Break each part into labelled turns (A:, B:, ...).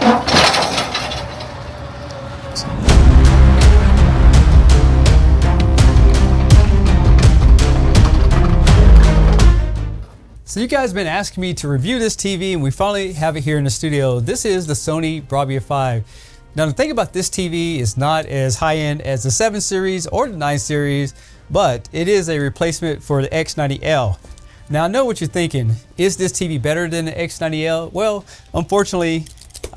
A: So you guys have been asking me to review this TV, and we finally have it here in the studio. This is the Sony Bravia 5. Now the thing about this TV is not as high-end as the 7 series or the 9 series, but it is a replacement for the X90L. Now I know what you're thinking, is this TV better than the X90L? Well, unfortunately,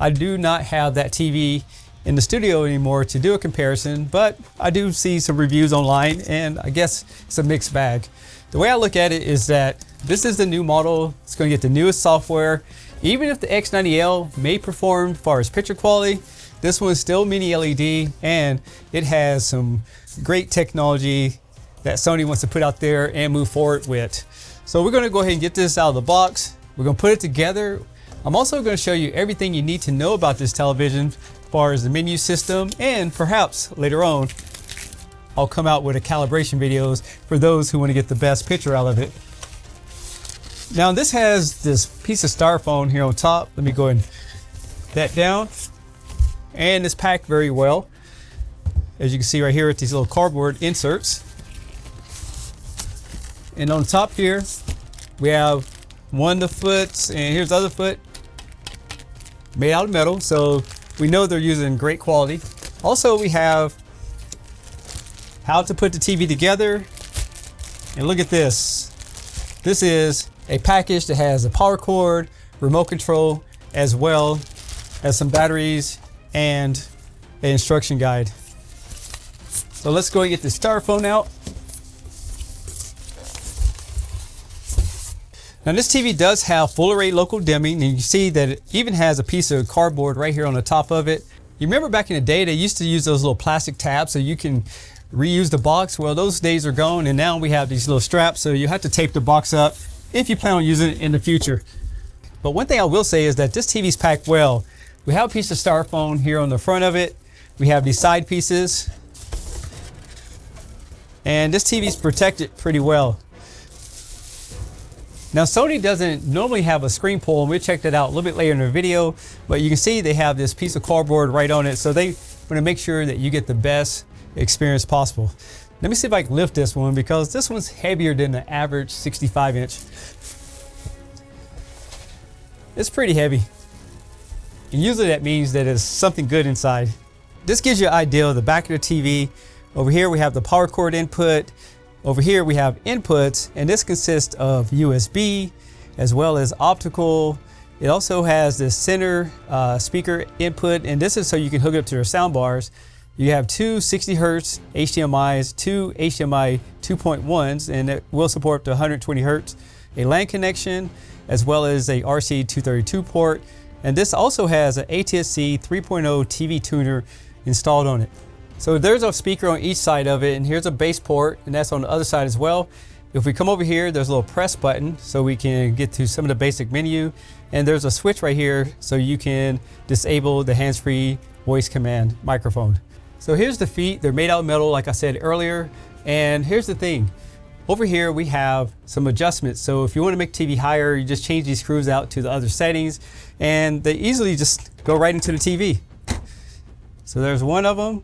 A: I do not have that TV in the studio anymore to do a comparison, but I do see some reviews online, and I guess it's a mixed bag. The way I look at it is that this is the new model. It's going to get the newest software. Even if the X90L may perform as far as picture quality, this one is still mini LED, and it has some great technology that Sony wants to put out there and move forward with. So we're going to go ahead and get this out of the box. We're going to put it together. I'm also going to show you everything you need to know about this television as far as the menu system, and perhaps later on I'll come out with a calibration videos for those who want to get the best picture out of it. Now this has this piece of styrofoam here on top. Let me go ahead and put that down. And it's packed very well. As you can see right here with these little cardboard inserts. And on top here, we have one of the foots, and here's the other foot, made out of metal. So we know they're using great quality. Also, we have how to put the TV together. And look at this. This is a package that has a power cord, remote control, as well as some batteries and an instruction guide. So let's go and get the styrofoam out. Now this TV does have full array local dimming, and you see that it even has a piece of cardboard right here on the top of it. You remember back in the day, they used to use those little plastic tabs so you can reuse the box. Well, those days are gone, and now we have these little straps, so you have to tape the box up if you plan on using it in the future. But one thing I will say is that this TV is packed well. We have a piece of styrofoam here on the front of it. We have these side pieces, and this TV is protected pretty well. Now Sony doesn't normally have a screen pull, and we checked it out a little bit later in the video, but you can see they have this piece of cardboard right on it, so they want to make sure that you get the best experience possible. Let me see if I can lift this one, because this one's heavier than the average 65-inch. It's pretty heavy, and usually that means that it's something good inside. This gives you an idea of the back of the TV. Over here we have the power cord input. Over here we have inputs, and this consists of USB as well as optical. It also has this center speaker input, and this is so you can hook it up to your sound bars. You have two 60 Hertz HDMIs, two HDMI 2.1s, and it will support up to 120 Hertz, a LAN connection, as well as a RC232 port. And this also has an ATSC 3.0 TV tuner installed on it. So there's a speaker on each side of it, and here's a bass port, and that's on the other side as well. If we come over here, there's a little press button so we can get to some of the basic menu, and there's a switch right here so you can disable the hands-free voice command microphone. So here's the feet. They're made out of metal, like I said earlier. And here's the thing. Over here, we have some adjustments. So if you want to make TV higher, you just change these screws out to the other settings, and they easily just go right into the TV. So there's one of them.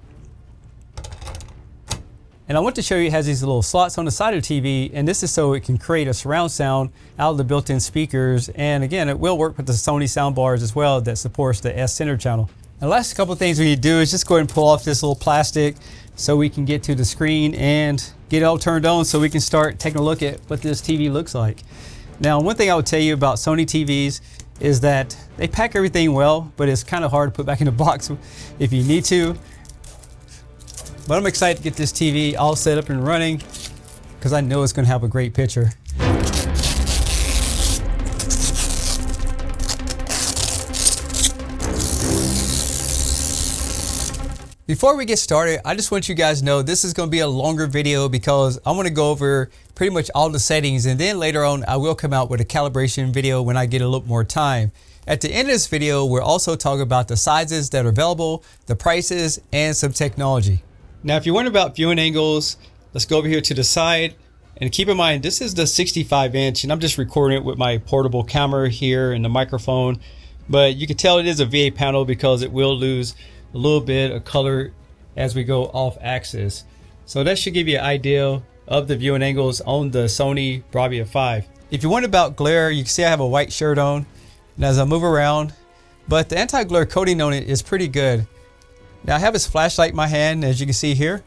A: And I want to show you it has these little slots on the side of the TV, and this is so it can create a surround sound out of the built-in speakers. And again, it will work with the Sony sound bars as well that supports the S Center channel. The last couple of things we need to do is just go ahead and pull off this little plastic so we can get to the screen and get it all turned on so we can start taking a look at what this TV looks like. Now, one thing I would tell you about Sony TVs is that they pack everything well, but it's kind of hard to put back in the box if you need to. But I'm excited to get this TV all set up and running because I know it's going to have a great picture. Before we get started, I just want you guys to know this is going to be a longer video because I want to go over pretty much all the settings, and then later on I will come out with a calibration video when I get a little more time. At the end of this video, we'll also talk about the sizes that are available, the prices, and some technology. Now, if you're wondering about viewing angles, let's go over here to the side, and keep in mind this is the 65-inch, and I'm just recording it with my portable camera here and the microphone. but you can tell it is a VA panel because it will lose a little bit of color as we go off axis. So that should give you an idea of the viewing angles on the Sony Bravia 5. If you wonder about glare, you can see I have a white shirt on, and as I move around, but the anti-glare coating on it is pretty good. Now I have this flashlight in my hand, as you can see here.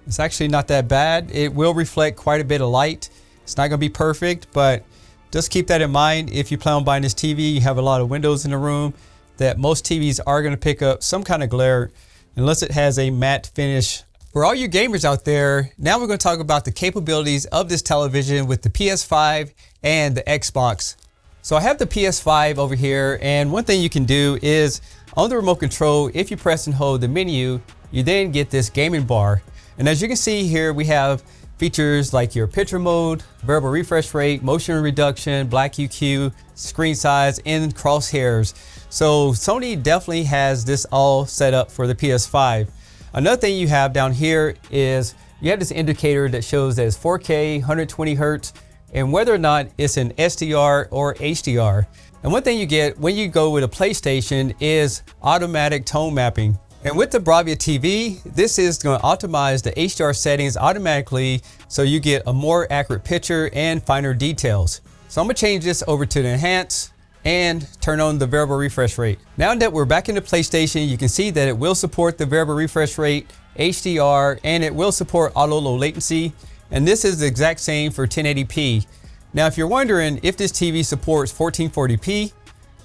A: It's actually not that bad. It will reflect quite a bit of light. It's not going to be perfect, but just keep that in mind. If you plan on buying this TV, you have a lot of windows in the room, that most TVs are going to pick up some kind of glare unless it has a matte finish. For all you gamers out there, now we're going to talk about the capabilities of this television with the PS5 and the Xbox. So I have the PS5 over here, and one thing you can do is on the remote control, if you press and hold the menu, you then get this gaming bar. And as you can see here, we have features like your picture mode, variable refresh rate, motion reduction, black UQ, screen size, and crosshairs. So Sony definitely has this all set up for the PS5. Another thing you have down here is you have this indicator that shows that it's 4K, 120 Hertz, and whether or not it's an SDR or HDR. And one thing you get when you go with a PlayStation is automatic tone mapping. And with the Bravia TV, this is going to optimize the HDR settings automatically so you get a more accurate picture and finer details. So I'm going to change this over to the Enhanced and turn on the variable refresh rate. Now that we're back in the PlayStation, you can see that it will support the variable refresh rate, HDR, and it will support auto low latency. And this is the exact same for 1080p. Now, if you're wondering if this TV supports 1440p,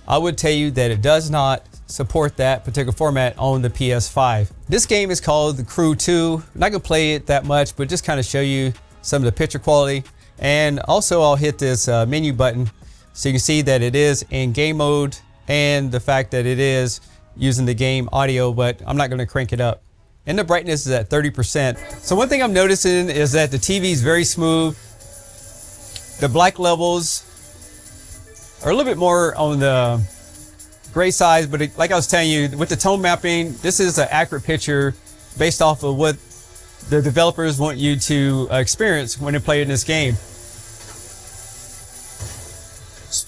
A: I would tell you that it does not support that particular format on the PS5. This game is called The Crew 2. I'm not gonna play it that much, but just kind of show you some of the picture quality. And also I'll hit this menu button so you can see that it is in game mode and the fact that it is using the game audio, but I'm not gonna crank it up. And the brightness is at 30%. So one thing I'm noticing is that the TV is very smooth. The black levels are a little bit more on the gray side, but like I was telling you, with the tone mapping, this is an accurate picture based off of what the developers want you to experience when they play in this game.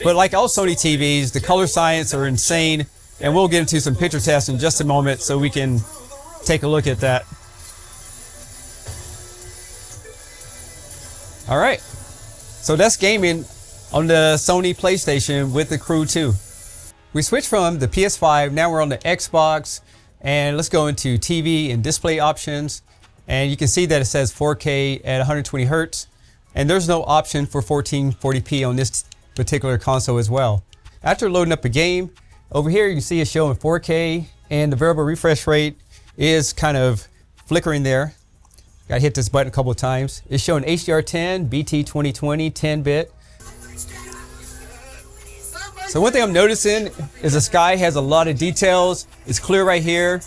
A: But like all Sony TVs, the color science are insane, and we'll get into some picture tests in just a moment so we can take a look at that. All right, so that's gaming on the Sony PlayStation with the Crew 2. We switched from the PS5, now we're on the Xbox, and let's go into TV and display options. And you can see that it says 4K at 120 Hertz, and there's no option for 1440p on this particular console as well. After loading up a game, over here you can see it showing 4K, and the variable refresh rate is kind of flickering there. Gotta hit this button a couple of times. It's showing HDR10, BT 2020, 10-bit. So one thing I'm noticing is the sky has a lot of details. It's clear right here.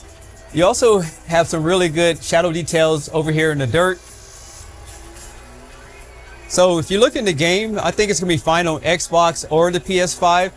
A: You also have some really good shadow details over here in the dirt. So if you look in the game, I think it's gonna be fine on Xbox or the PS5.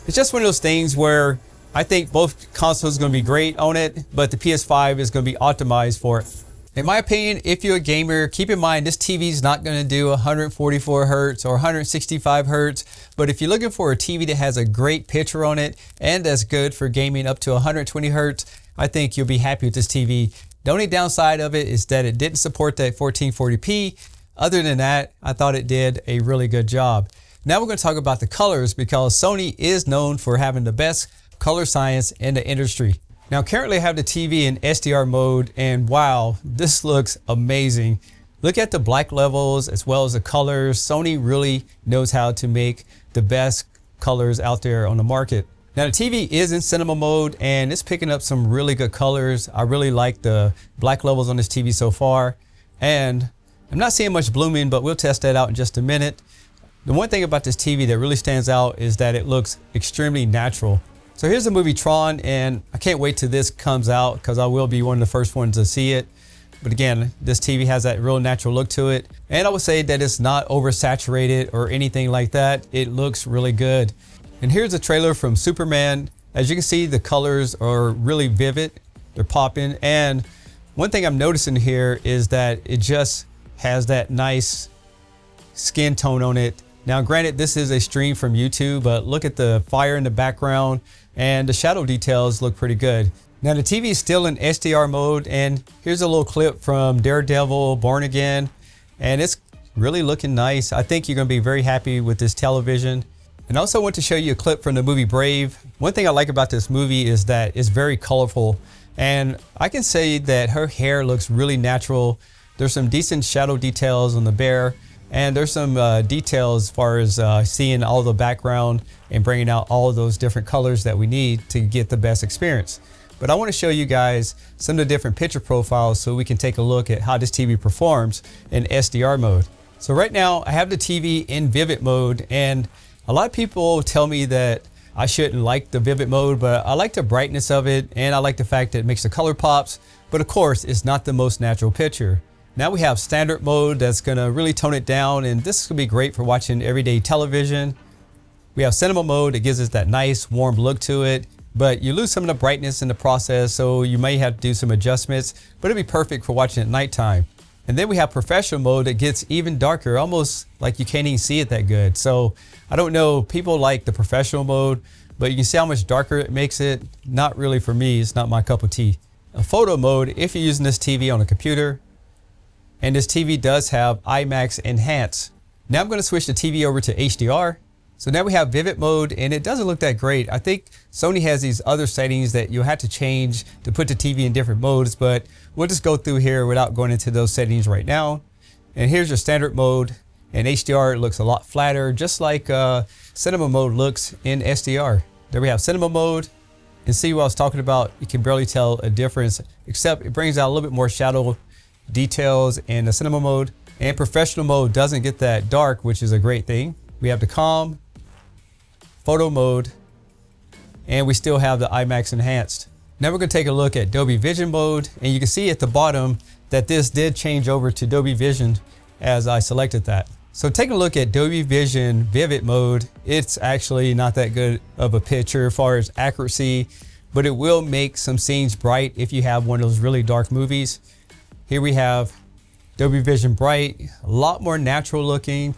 A: It's just one of those things where I think both consoles are gonna be great on it, but the PS5 is gonna be optimized for it. In my opinion, if you're a gamer, keep in mind this TV is not going to do 144 Hertz or 165 Hertz. But if you're looking for a TV that has a great picture on it and that's good for gaming up to 120 Hertz, I think you'll be happy with this TV. The only downside of it is that it didn't support that 1440p. Other than that, I thought it did a really good job. Now we're going to talk about the colors because Sony is known for having the best color science in the industry. Now currently I have the TV in SDR mode, and wow, this looks amazing. Look at the black levels as well as the colors. Sony really knows how to make the best colors out there on the market. Now the TV is in cinema mode and it's picking up some really good colors. I really like the black levels on this TV so far, and I'm not seeing much blooming, but we'll test that out in just a minute. The one thing about this TV that really stands out is that it looks extremely natural. So here's the movie Tron, and I can't wait till this comes out because I will be one of the first ones to see it. But again, this TV has that real natural look to it. And I would say that it's not oversaturated or anything like that. It looks really good. And here's a trailer from Superman. As you can see, the colors are really vivid. They're popping. And one thing I'm noticing here is that it just has that nice skin tone on it Now granted, this is a stream from YouTube, but look at the fire in the background and the shadow details look pretty good. Now the TV is still in SDR mode, and here's a little clip from Daredevil Born Again, and it's really looking nice. I think you're gonna be very happy with this television. And also want to show you a clip from the movie Brave. One thing I like about this movie is that it's very colorful, and I can say that her hair looks really natural. There's some decent shadow details on the bear, and there's some details as far as seeing all the background and bringing out all of those different colors that we need to get the best experience. But I want to show you guys some of the different picture profiles so we can take a look at how this TV performs in SDR mode. So right now I have the TV in Vivid mode, and a lot of people tell me that I shouldn't like the Vivid mode, but I like the brightness of it, and I like the fact that it makes the color pops, but of course it's not the most natural picture. Now we have standard mode that's gonna really tone it down, and this is gonna be great for watching everyday television. We have cinema mode that gives us that nice warm look to it, but you lose some of the brightness in the process, so you may have to do some adjustments, but it'll be perfect for watching at nighttime. And then we have professional mode that gets even darker, almost like you can't even see it that good. So I don't know, people like the professional mode, but you can see how much darker it makes it. Not really for me, it's not my cup of tea. A photo mode, if you're using this TV on a computer, and this TV does have IMAX Enhanced. Now I'm gonna switch the TV over to HDR. So now we have Vivid mode, and it doesn't look that great. I think Sony has these other settings that you'll have to change to put the TV in different modes, but we'll just go through here without going into those settings right now. And here's your standard mode. In HDR, it looks a lot flatter, just like cinema mode looks in SDR. There we have cinema mode. And see what I was talking about, you can barely tell a difference, except it brings out a little bit more shadow details in the cinema mode. And professional mode doesn't get that dark, which is a great thing. We have the calm, photo mode, and we still have the IMAX Enhanced. Now we're gonna take a look at Dolby Vision mode, and you can see at the bottom that this did change over to Dolby Vision as I selected that. So taking a look at Dolby Vision Vivid mode, it's actually not that good of a picture as far as accuracy, but it will make some scenes bright if you have one of those really dark movies. Here we have Dolby Vision Bright, a lot more natural looking.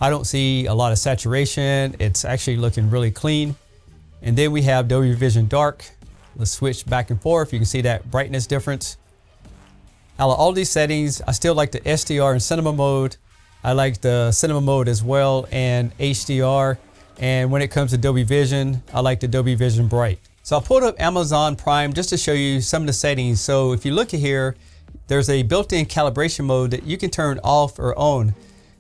A: I don't see a lot of saturation. It's actually looking really clean. And then we have Dolby Vision Dark. Let's switch back and forth. You can see that brightness difference. Out of all these settings, I still like the SDR and cinema mode. I like the cinema mode as well, and HDR. And when it comes to Dolby Vision, I like the Dolby Vision Bright. So I pulled up Amazon Prime just to show you some of the settings. So if you look at here, there's a built-in calibration mode that you can turn off or on.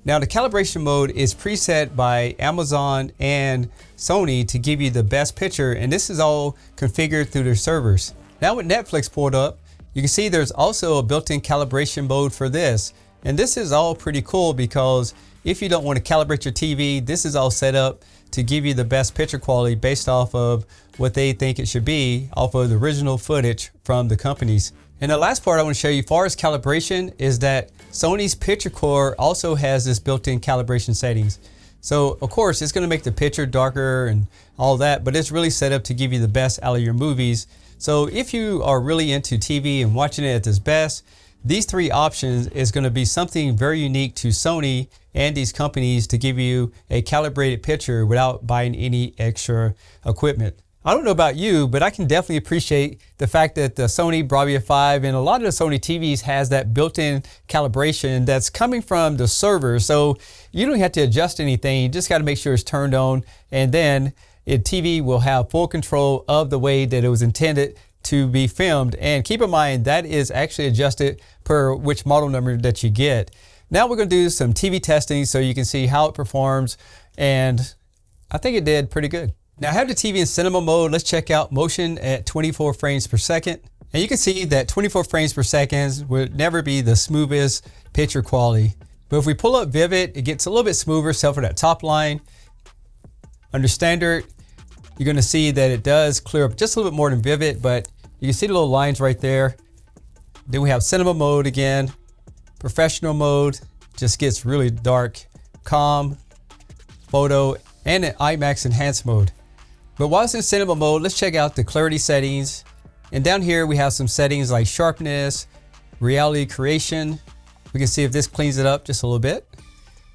A: Now the calibration mode is preset by Amazon and Sony to give you the best picture, and this is all configured through their servers. Now with Netflix pulled up, you can see there's also a built-in calibration mode for this. And this is all pretty cool because if you don't want to calibrate your TV, this is all set up to give you the best picture quality based off of what they think it should be off of the original footage from the companies. And the last part I want to show you as far as calibration is that Sony's Picture Core also has this built-in calibration settings. So of course it's going to make the picture darker and all that, but it's really set up to give you the best out of your movies. So if you are really into TV and watching it at its best, these three options is going to be something very unique to Sony and these companies to give you a calibrated picture without buying any extra equipment. I don't know about you, but I can definitely appreciate the fact that the Sony Bravia 5 and a lot of the Sony TVs has that built-in calibration that's coming from the server. So you don't have to adjust anything. You just got to make sure it's turned on, and then the TV will have full control of the way that it was intended to be filmed. And keep in mind that is actually adjusted per which model number that you get. Now we're going to do some TV testing so you can see how it performs, and I think it did pretty good. Now I have the TV in cinema mode. Let's check out motion at 24 frames per second. And you can see that 24 frames per second would never be the smoothest picture quality. But if we pull up Vivid, it gets a little bit smoother, except for that top line. Under standard, you're going to see that it does clear up just a little bit more than Vivid, but you can see the little lines right there. Then we have cinema mode again. Professional mode just gets really dark. Calm, photo, and an IMAX Enhanced mode. But while it's in cinema mode, let's check out the clarity settings. And down here we have some settings like sharpness, reality creation. We can see if this cleans it up just a little bit.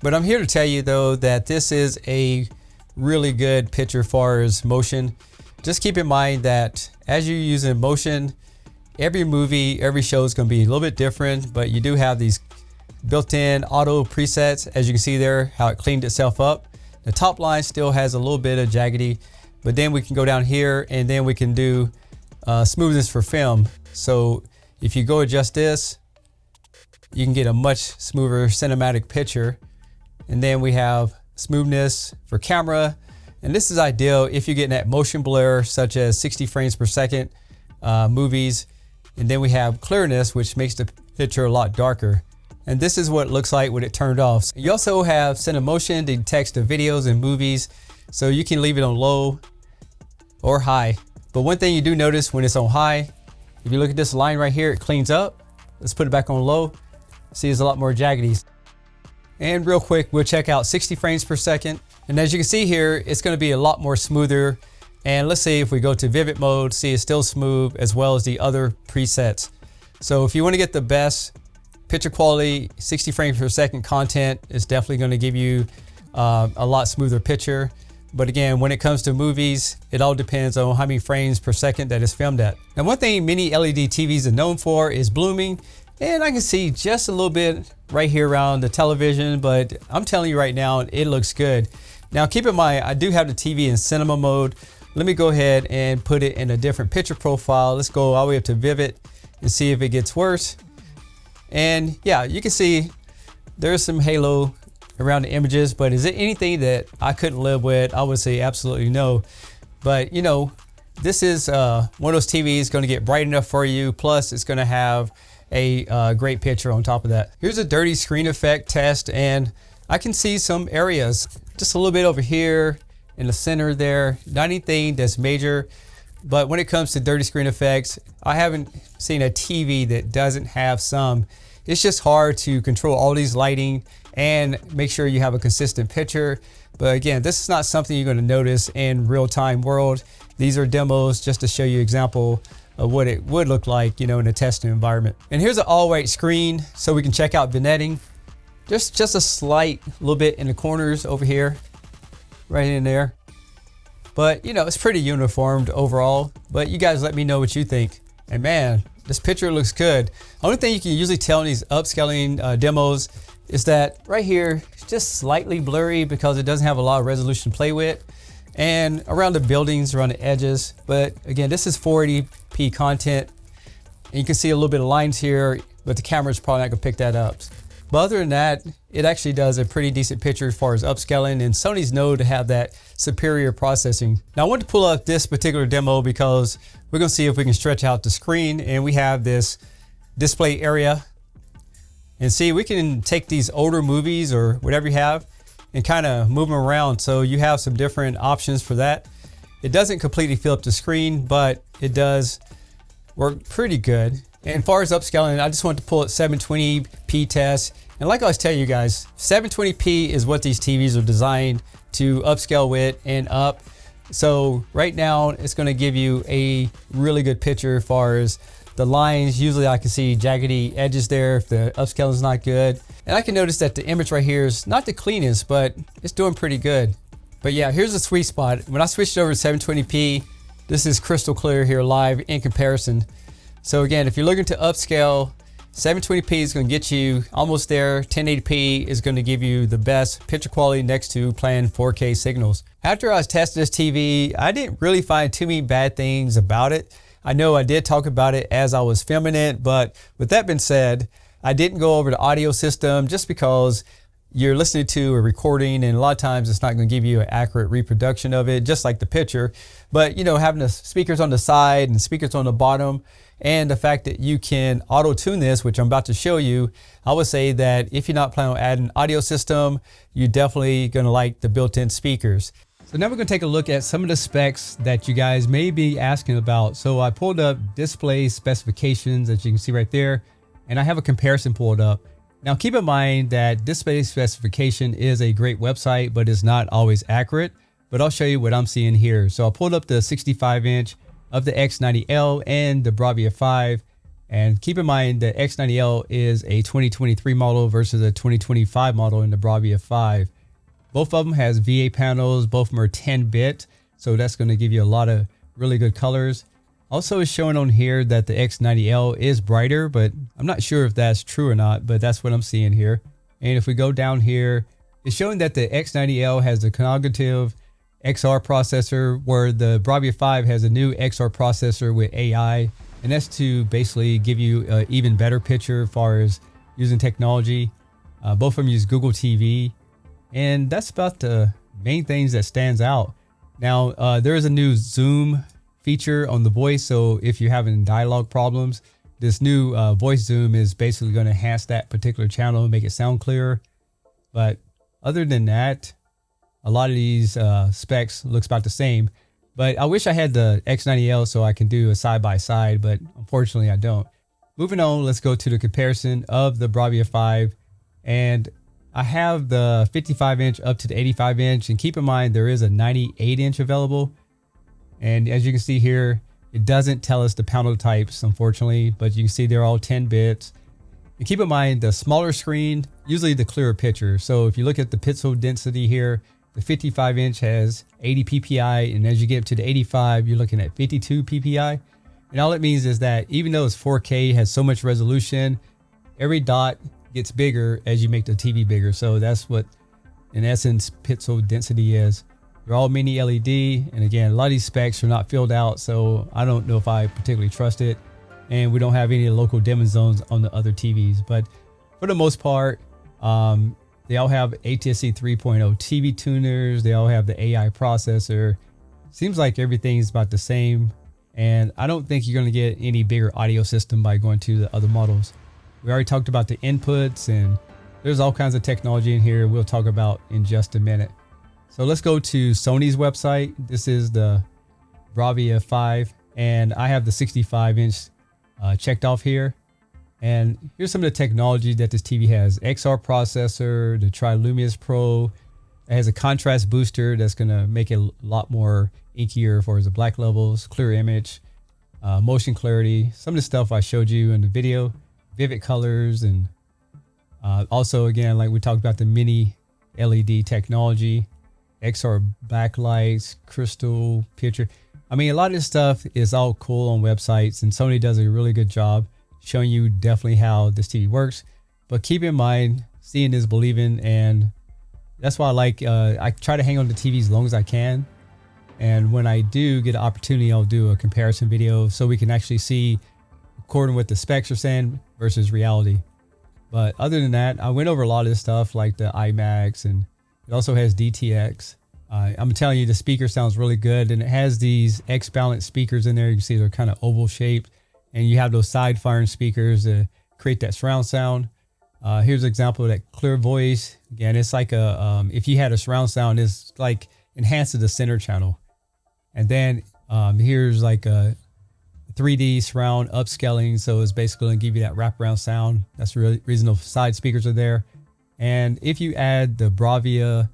A: But I'm here to tell you though that this is a really good picture as far as motion. Just keep in mind that as you're using motion, every movie, every show is going to be a little bit different, but you do have these built-in auto presets. As you can see there, how it cleaned itself up. The top line still has a little bit of jaggedy, but then we can go down here and then we can do smoothness for film. So if you go adjust this, you can get a much smoother cinematic picture. And then we have smoothness for camera. And this is ideal if you're getting that motion blur, such as 60 frames per second movies. And then we have clearness, which makes the picture a lot darker. And this is what it looks like when it turned off. You also have Cinemotion to detect the videos and movies. So you can leave it on low or high. But one thing you do notice when it's on high, if you look at this line right here, it cleans up. Let's put it back on low. See, there's a lot more jaggedy. And real quick, we'll check out 60 frames per second. And as you can see here, it's gonna be a lot more smoother. And let's see if we go to vivid mode, see it's still smooth as well as the other presets. So if you wanna get the best picture quality, 60 frames per second content is definitely gonna give you a lot smoother picture. But again, when it comes to movies, it all depends on how many frames per second that it's filmed at. Now, one thing many LED TVs are known for is blooming. And I can see just a little bit right here around the television, but I'm telling you right now, it looks good. Now, keep in mind, I do have the TV in cinema mode. Let me go ahead and put it in a different picture profile. Let's go all the way up to vivid and see if it gets worse. And yeah, you can see there's some halo around the images, but is it anything that I couldn't live with? I would say absolutely no. But you know, this is one of those TVs going to get bright enough for you. Plus it's going to have a great picture on top of that. Here's a dirty screen effect test, and I can see some areas just a little bit over here in the center there. Not anything that's major, but when it comes to dirty screen effects, I haven't seen a TV that doesn't have some. It's just hard to control all these lighting and make sure you have a consistent picture. But again, this is not something you're going to notice in real-time world. These are demos just to show you example of what it would look like, you know, in a testing environment. And here's an all-white screen so we can check out vignetting. Just a slight little bit in the corners over here, right in there. But you know, it's pretty uniformed overall. But you guys let me know what you think. And man, this picture looks good. Only thing you can usually tell in these upscaling demos is that right here, it's just slightly blurry because it doesn't have a lot of resolution to play with. And around the buildings, around the edges. But again, this is 480p content. And you can see a little bit of lines here, but the camera's probably not gonna pick that up. But other than that, it actually does a pretty decent picture as far as upscaling, and Sony's known to have that superior processing. Now I wanted to pull up this particular demo because we're gonna see if we can stretch out the screen, and we have this display area. And see, we can take these older movies or whatever you have and kind of move them around. So you have some different options for that. It doesn't completely fill up the screen, but it does work pretty good. And as far as upscaling, I just want to pull it 720p test. And like I was telling you guys, 720p is what these TVs are designed to upscale with and up. So right now it's going to give you a really good picture as far as the lines. Usually I can see jaggedy edges there if the upscaling is not good. And I can notice that the image right here is not the cleanest, but it's doing pretty good. But yeah, here's the sweet spot. When I switched over to 720p, this is crystal clear here live in comparison. So again, if you're looking to upscale, 720p is going to get you almost there. 1080p is going to give you the best picture quality next to playing 4K signals. After I was testing this TV, I didn't really find too many bad things about it. I know I did talk about it as I was filming it, but with that being said, I didn't go over the audio system just because you're listening to a recording and a lot of times it's not going to give you an accurate reproduction of it, just like the picture. But you know, having the speakers on the side and speakers on the bottom, and the fact that you can auto tune this, which I'm about to show you, I would say that if you're not planning on adding an audio system, you're definitely going to like the built-in speakers. So now we're going to take a look at some of the specs that you guys may be asking about. So I pulled up display specifications, as you can see right there, and I have a comparison pulled up. Now keep in mind that display specification is a great website, but it's not always accurate. But I'll show you what I'm seeing here. So I pulled up the 65-inch of the X90L and the Bravia 5. And keep in mind the X90L is a 2023 model versus a 2025 model in the Bravia 5. Both of them has VA panels, both of them are 10-bit, so that's going to give you a lot of really good colors. Also, it's showing on here that the X90L is brighter, but I'm not sure if that's true or not, but that's what I'm seeing here. And if we go down here, it's showing that the X90L has the cognitive XR processor, where the Bravia 5 has a new XR processor with AI, and that's to basically give you an even better picture as far as using technology. Both of them use Google TV, and that's about the main things that stands out. Now, there is a new zoom feature on the voice, so if you're having dialogue problems, this new voice zoom is basically going to enhance that particular channel and make it sound clearer. But other than that, a lot of these specs looks about the same. But I wish I had the X90L so I can do a side-by-side, but unfortunately I don't. Moving on, let's go to the comparison of the Bravia 5. And I have the 55-inch up to the 85-inch. And keep in mind, there is a 98-inch available. And as you can see here, it doesn't tell us the panel types, unfortunately, but you can see they're all 10 bits. And keep in mind, the smaller screen, usually the clearer picture. So if you look at the pixel density here, the 55-inch has 80 ppi, and as you get to the 85, you're looking at 52 ppi. And all it means is that even though it's 4K, has so much resolution, every dot gets bigger as you make the TV bigger. So that's what, in essence, pixel density is. They're all mini LED, and again, a lot of these specs are not filled out, so I don't know if I particularly trust it. And we don't have any local demo zones on the other TVs, but for the most part, they all have ATSC 3.0 TV tuners. They all have the AI processor. Seems like everything's about the same. And I don't think you're going to get any bigger audio system by going to the other models. We already talked about the inputs, and there's all kinds of technology in here we'll talk about in just a minute. So let's go to Sony's website. This is the Bravia 5, and I have the 65-inch checked off here. And here's some of the technology that this TV has. XR processor, the Triluminos Pro. It has a contrast booster that's going to make it a lot more inkier for the black levels, clear image, motion clarity. Some of the stuff I showed you in the video, vivid colors, and also, again, like we talked about, the mini LED technology, XR backlights, crystal picture. I mean, a lot of this stuff is all cool on websites, and Sony does a really good job showing you definitely how this TV works. But keep in mind, seeing is believing, and that's why I try to hang on to TV as long as I can. And when I do get an opportunity, I'll do a comparison video so we can actually see according with the specs are saying versus reality. But other than that, I went over a lot of this stuff like the IMAX, and it also has DTX. I'm telling you, the speaker sounds really good, and it has these X-balance speakers in there. You can see they're kind of oval shaped, and you have those side firing speakers to create that surround sound. Here's an example of that clear voice. Again, it's like if you had a surround sound, it's like enhances the center channel. And then here's like a 3D surround upscaling. So it's basically going to give you that wraparound sound. That's the reason those side speakers are there. And if you add the Bravia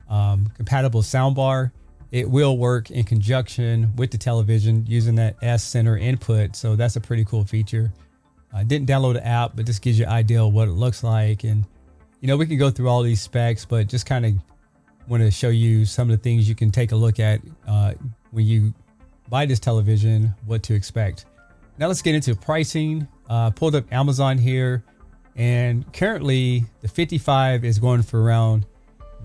A: compatible soundbar, it will work in conjunction with the television using that S center input. So that's a pretty cool feature. I didn't download the app, but this gives you an idea of what it looks like. And, you know, we can go through all these specs, but just kind of want to show you some of the things you can take a look at when you buy this television, what to expect. Now let's get into pricing. Pulled up Amazon here, and currently the 55 is going for around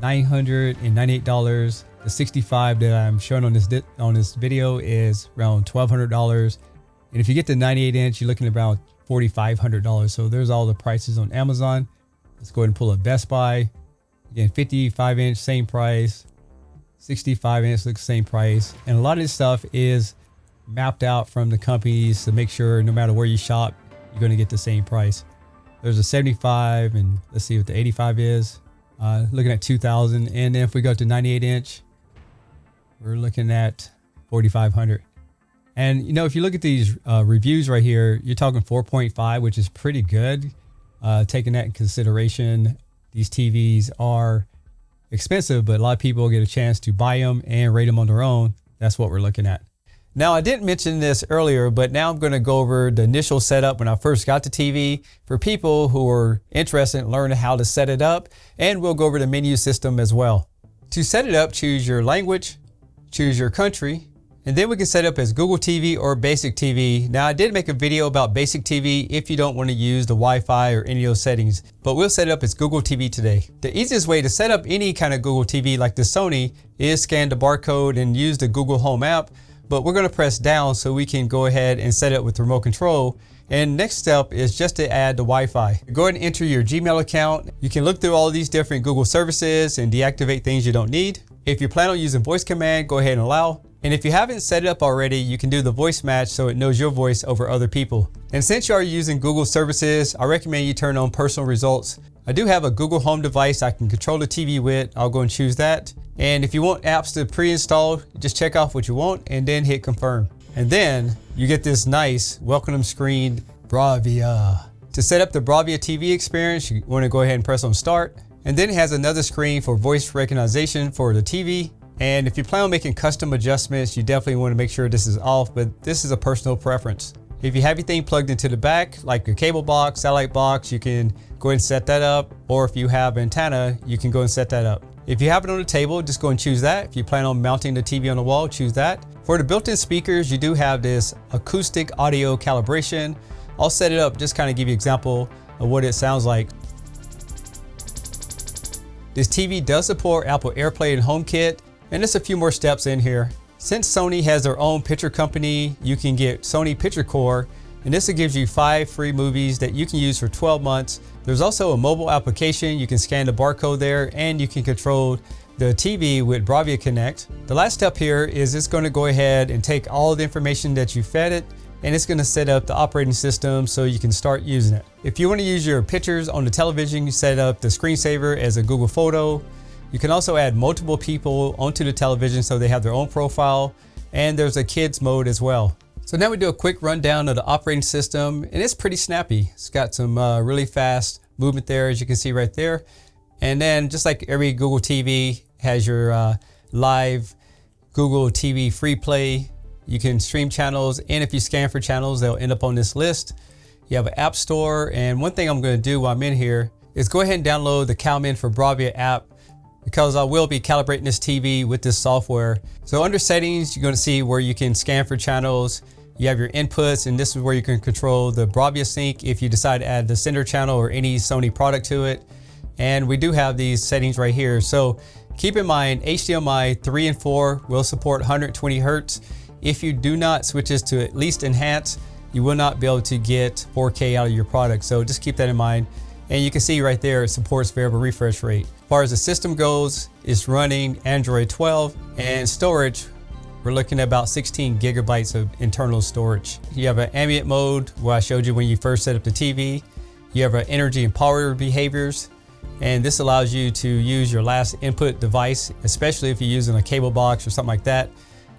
A: $998. The 65 that I'm showing on this video is around $1,200. And if you get the 98-inch, you're looking at around $4,500. So there's all the prices on Amazon. Let's go ahead and pull up Best Buy. Again, 55-inch, same price. 65-inch looks same price. And a lot of this stuff is mapped out from the companies to make sure no matter where you shop, you're going to get the same price. There's a 75, and let's see what the 85 is. Looking at $2,000. And then if we go to 98-inch, we're looking at $4,500. And, you know, if you look at these reviews right here, you're talking 4.5, which is pretty good. Taking that in consideration, these TVs are expensive, but a lot of people get a chance to buy them and rate them on their own. That's what we're looking at. Now, I didn't mention this earlier, but now I'm going to go over the initial setup when I first got the TV for people who are interested in learning how to set it up, and we'll go over the menu system as well. To set it up, choose your language, choose your country, and then we can set it up as Google TV or Basic TV. Now, I did make a video about Basic TV if you don't want to use the Wi-Fi or any of those settings, but we'll set it up as Google TV today. The easiest way to set up any kind of Google TV like the Sony is scan the barcode and use the Google Home app, but we're going to press down so we can go ahead and set it with remote control. And next step is just to add the Wi-Fi. Go ahead and enter your Gmail account. You can look through all these different Google services and deactivate things you don't need. If you plan on using voice command, go ahead and allow. And if you haven't set it up already, you can do the voice match so it knows your voice over other people. And since you are using Google services, I recommend you turn on personal results. I do have a Google Home device I can control the TV with. I'll go and choose that. And if you want apps to pre-install, just check off what you want and then hit confirm. And then you get this nice welcome screen, Bravia. To set up the Bravia TV experience, you want to go ahead and press on start. And then it has another screen for voice recognition for the TV. And if you plan on making custom adjustments, you definitely want to make sure this is off, but this is a personal preference. If you have everything plugged into the back, like a cable box, satellite box, you can go ahead and set that up. Or if you have antenna, you can go and set that up. If you have it on the table, just go and choose that. If you plan on mounting the TV on the wall, choose that. For the built-in speakers, you do have this acoustic audio calibration. I'll set it up, just kind of give you an example of what it sounds like. This TV does support Apple AirPlay and HomeKit, and there's a few more steps in here. Since Sony has their own picture company, you can get Sony Pictures Core, and this gives you 5 free movies that you can use for 12 months. There's also a mobile application. You can scan the barcode there, and you can control the TV with Bravia Connect. The last step here is it's going to go ahead and take all the information that you fed it, and it's going to set up the operating system so you can start using it. If you want to use your pictures on the television, you set up the screensaver as a Google Photo. You can also add multiple people onto the television so they have their own profile, and there's a kids mode as well. So now we do a quick rundown of the operating system, and it's pretty snappy. It's got some really fast movement there, as you can see right there. And then just like every Google TV has your live Google TV free play. You can stream channels, and if you scan for channels, they'll end up on this list. You have an app store, and one thing I'm going to do while I'm in here is go ahead and download the CalMin for Bravia app, because I will be calibrating this TV with this software. So under settings, you're going to see where you can scan for channels. You have your inputs, and this is where you can control the Bravia sync if you decide to add the sender channel or any Sony product to it. And we do have these settings right here. So keep in mind, HDMI 3 and 4 will support 120 Hertz. If you do not switch this to at least enhance, you will not be able to get 4K out of your product. So just keep that in mind. And you can see right there, it supports variable refresh rate. As far as the system goes, it's running Android 12, and storage, we're looking at about 16 gigabytes of internal storage. You have an ambient mode, where I showed you when you first set up the TV. You have an energy and power behaviors, and this allows you to use your last input device, especially if you're using a cable box or something like that.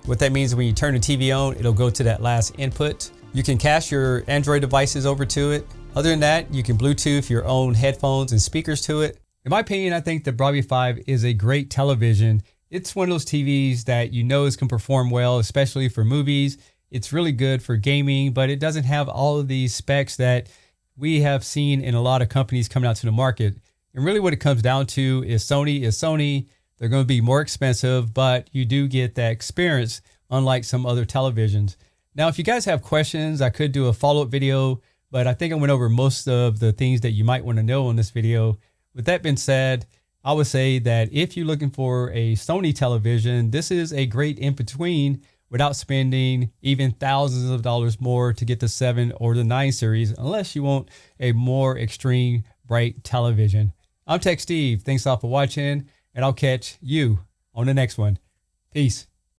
A: What that means is when you turn the TV on, it'll go to that last input. You can cache your Android devices over to it. Other than that, you can Bluetooth your own headphones and speakers to it. In my opinion, I think the Bravia 5 is a great television. It's one of those TVs that you know is going to perform well, especially for movies. It's really good for gaming, but it doesn't have all of these specs that we have seen in a lot of companies coming out to the market. And really what it comes down to is Sony is Sony. They're going to be more expensive, but you do get that experience unlike some other televisions. Now, if you guys have questions, I could do a follow-up video, but I think I went over most of the things that you might want to know in this video. With that being said, I would say that if you're looking for a Sony television, this is a great in-between without spending even thousands of dollars more to get the 7 or the 9 series, unless you want a more extreme bright television. I'm Tech Steve. Thanks all for watching, and I'll catch you on the next one. Peace.